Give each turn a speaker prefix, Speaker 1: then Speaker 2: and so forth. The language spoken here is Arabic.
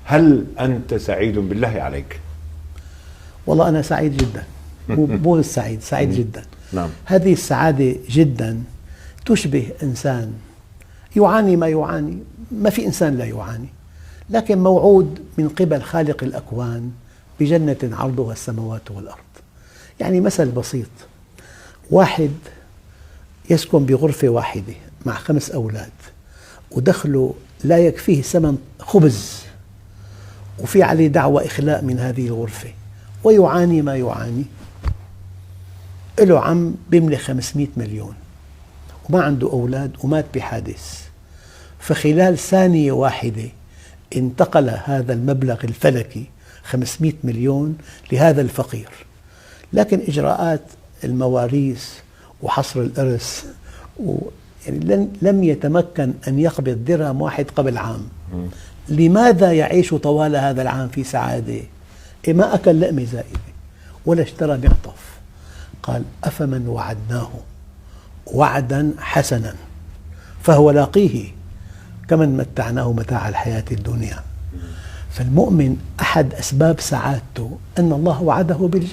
Speaker 1: هل أنت سعيد بالله عليك؟
Speaker 2: والله أنا سعيد جدا، مو سعيد، سعيد جدا.
Speaker 1: نعم.
Speaker 2: هذه السعادة جدا تشبه إنسان يعاني ما يعاني، ما في إنسان لا يعاني، لكن موعود من قبل خالق الأكوان بجنة عرضها السماوات والأرض. يعني مثل بسيط، واحد يسكن بغرفة واحدة مع 5 أولاد ودخله لا يكفيه ثمن خبز، وفي عليه دعوى إخلاء من هذه الغرفة ويعاني ما يعاني. له عم بيملك 500 مليون وما عنده أولاد ومات بحادث، فخلال ثانية واحدة انتقل هذا المبلغ الفلكي 500 مليون لهذا الفقير. لكن إجراءات المواريث وحصر الإرث يعني لم يتمكن أن يقبض درهم واحد قبل عام. لماذا يعيش طوال هذا العام في سعادة؟ ما أكل لقمة زائدة ولا اشترى معطف. قال: أفمن وعدناه وعدا حسنا فهو لاقيه كمن متعناه متاع الحياة الدنيا. فالمؤمن أحد أسباب سعادته أن الله وعده بالجنة.